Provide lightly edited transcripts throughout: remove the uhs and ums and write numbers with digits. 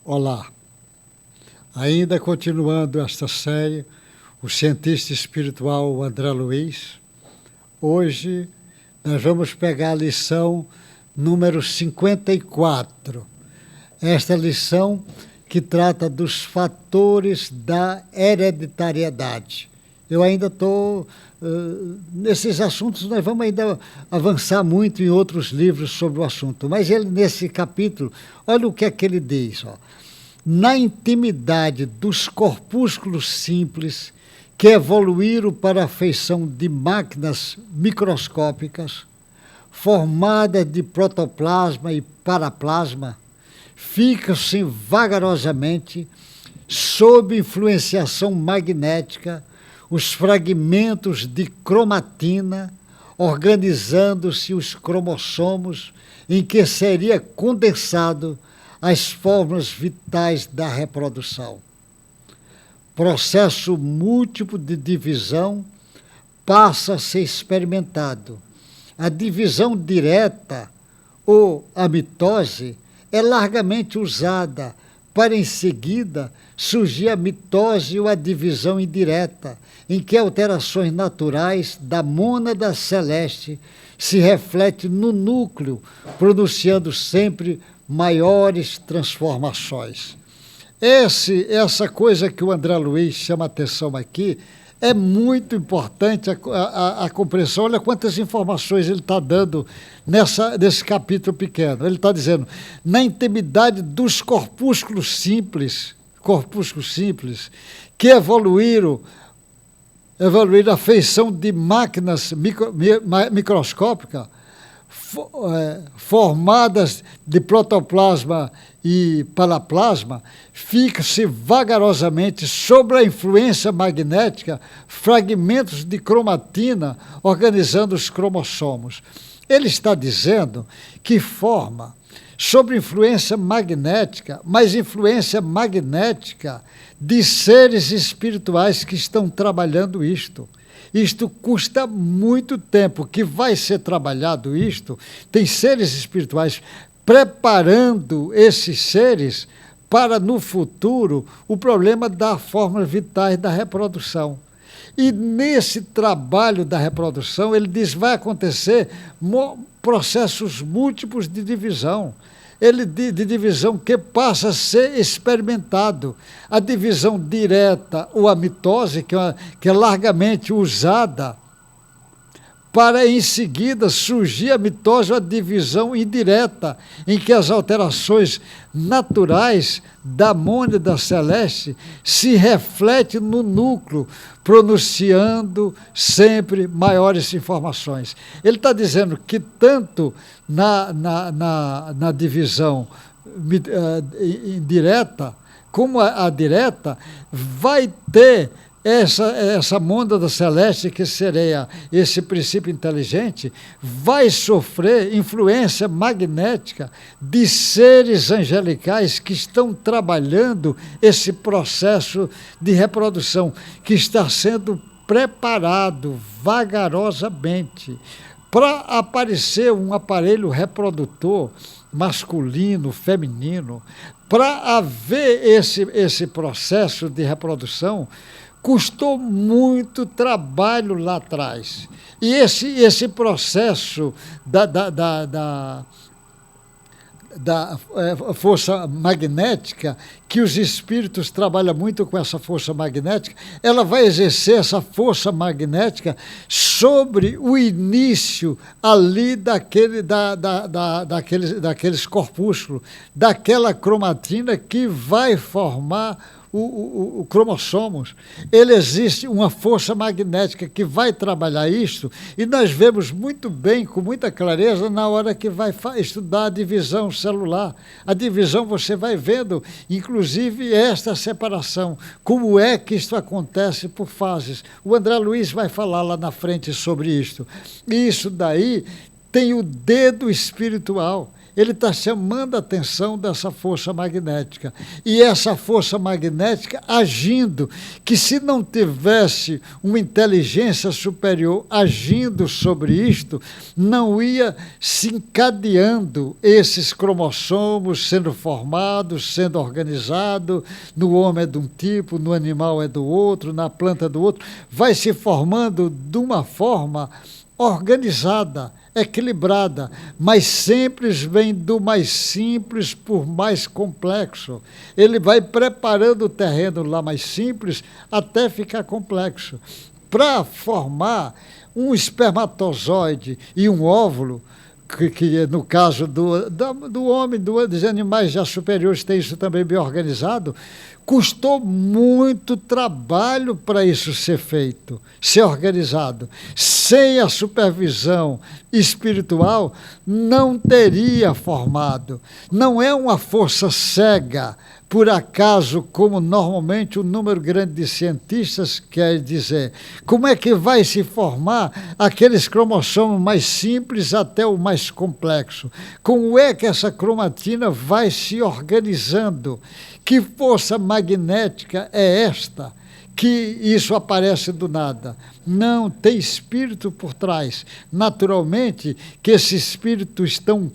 Olá, ainda continuando esta série, o cientista espiritual André Luiz, hoje nós vamos pegar a lição número 54. Esta lição que trata dos fatores da hereditariedade. Eu ainda estou... nesses assuntos nós vamos ainda avançar muito em outros livros sobre o assunto, mas ele, nesse capítulo, olha o que é que ele diz, ó. Na intimidade dos corpúsculos simples que evoluíram para a feição de máquinas microscópicas, formadas de protoplasma e paraplasma, ficam-se vagarosamente, sob influenciação magnética, os fragmentos de cromatina, organizando-se os cromossomos em que seria condensado as formas vitais da reprodução. Processo múltiplo de divisão passa a ser experimentado. A divisão direta, ou a mitose, é largamente usada para, em seguida, surgir a mitose ou a divisão indireta, em que alterações naturais da mônada celeste se refletem no núcleo, produzindo sempre maiores transformações. Essa coisa que o André Luiz chama a atenção aqui é muito importante, a compreensão. Olha quantas informações ele está dando nesse capítulo pequeno. Ele está dizendo, na intimidade dos corpúsculos simples, que evoluíram a feição de máquinas microscópicas, formadas de protoplasma e paraplasma, fica-se vagarosamente, sob a influência magnética, fragmentos de cromatina organizando os cromossomos. Ele está dizendo que forma sob influência magnética, mas influência magnética de seres espirituais que estão trabalhando isto. Isto custa muito tempo, que vai ser trabalhado isto. Tem seres espirituais preparando esses seres para, no futuro, o problema das formas vitais da reprodução. E nesse trabalho da reprodução, ele diz, vai acontecer processos múltiplos de divisão. De divisão que passa a ser experimentado. A divisão direta, ou a mitose, que é largamente usada, para em seguida surgir a mitose ou a divisão indireta, em que as alterações naturais da mônada celeste se refletem no núcleo, pronunciando sempre maiores informações. Ele está dizendo que tanto na divisão indireta como a direta vai ter essa mônada celeste, que seria esse princípio inteligente, vai sofrer influência magnética de seres angelicais que estão trabalhando esse processo de reprodução, que está sendo preparado vagarosamente para aparecer um aparelho reprodutor masculino, feminino. Para haver esse processo de reprodução, custou muito trabalho lá atrás. E esse processo da força magnética, que os espíritos trabalham muito com essa força magnética, ela vai exercer essa força magnética sobre o início ali daqueles corpúsculos, daquela cromatina que vai formar o cromossomos. Ele existe uma força magnética que vai trabalhar isso, e nós vemos muito bem, com muita clareza, na hora que vai estudar a divisão celular. A divisão, você vai vendo, inclusive, esta separação, como é que isto acontece por fases. O André Luiz vai falar lá na frente sobre isto. E isso daí tem o dedo espiritual. ele está chamando a atenção dessa força magnética. E essa força magnética agindo, que se não tivesse uma inteligência superior agindo sobre isto, não ia se encadeando esses cromossomos sendo formados, sendo organizados, no homem é de um tipo, no animal é do outro, na planta é do outro, vai se formando de uma forma organizada, equilibrada, mas sempre vem do mais simples por mais complexo. Ele vai preparando o terreno lá mais simples até ficar complexo. Para formar um espermatozoide e um óvulo, que no caso do homem, dos animais já superiores, tem isso também bem organizado, custou muito trabalho para isso ser feito, ser organizado. Sem a supervisão espiritual, não teria formado. Não é uma força cega, por acaso, como normalmente um número grande de cientistas quer dizer. Como é que vai se formar aqueles cromossomos mais simples até o mais complexo? Como é que essa cromatina vai se organizando? Que força magnética é esta? Que isso aparece do nada. Não, tem espírito por trás. Naturalmente que esses espíritos estão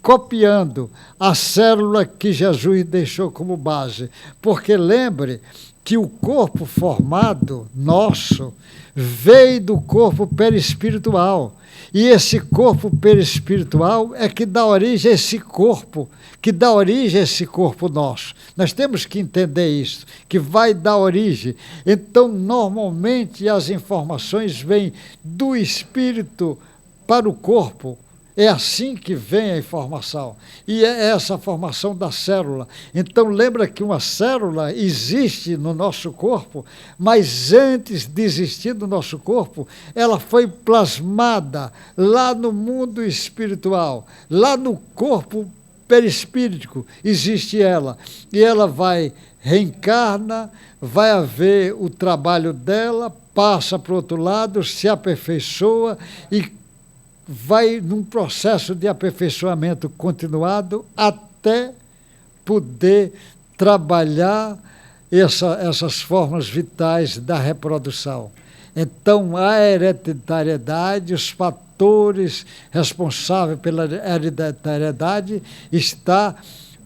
copiando a célula que Jesus deixou como base. Porque lembre que o corpo formado nosso veio do corpo perispiritual. E esse corpo perispiritual é que dá origem a esse corpo, que dá origem a esse corpo nosso. Nós temos que entender isso, que vai dar origem. Então, normalmente, as informações vêm do espírito para o corpo. É assim que vem a informação. E é essa a formação da célula. Então, lembra que uma célula existe no nosso corpo, mas antes de existir no nosso corpo, ela foi plasmada lá no mundo espiritual, lá no corpo perispíritico existe ela. E ela reencarna, vai haver o trabalho dela, passa para o outro lado, se aperfeiçoa e vai num processo de aperfeiçoamento continuado até poder trabalhar essas formas vitais da reprodução. Então, a hereditariedade, os fatores responsáveis pela hereditariedade, está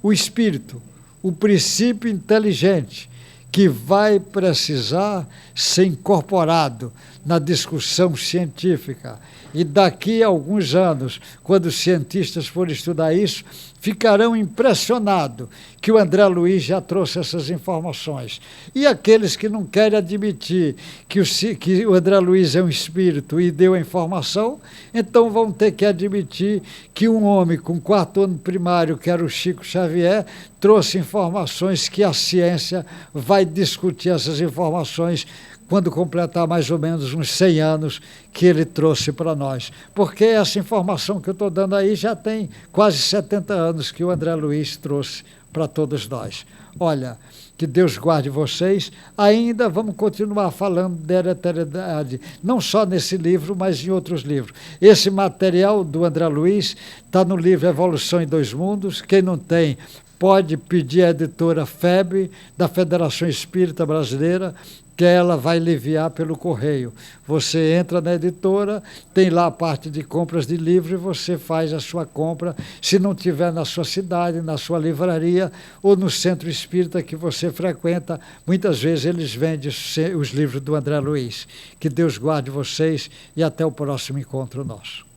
o espírito, o princípio inteligente, que vai precisar ser incorporado na discussão científica. E daqui a alguns anos, quando os cientistas forem estudar isso, ficarão impressionados que o André Luiz já trouxe essas informações. E aqueles que não querem admitir que o André Luiz é um espírito e deu a informação, então vão ter que admitir que um homem com 4º ano primário, que era o Chico Xavier, trouxe informações que a ciência vai discutir essas informações quando completar mais ou menos uns 100 anos que ele trouxe para nós. Porque essa informação que eu estou dando aí já tem quase 70 anos que o André Luiz trouxe para todos nós. Olha, que Deus guarde vocês. Ainda vamos continuar falando da hereditariedade, não só nesse livro, mas em outros livros. Esse material do André Luiz está no livro Evolução em Dois Mundos. Quem não tem, pode pedir à editora FEB, da Federação Espírita Brasileira, que ela vai lhe enviar pelo correio. Você entra na editora, tem lá a parte de compras de livro e você faz a sua compra, se não tiver na sua cidade, na sua livraria ou no centro espírita que você frequenta. Muitas vezes eles vendem os livros do André Luiz. Que Deus guarde vocês e até o próximo encontro nosso.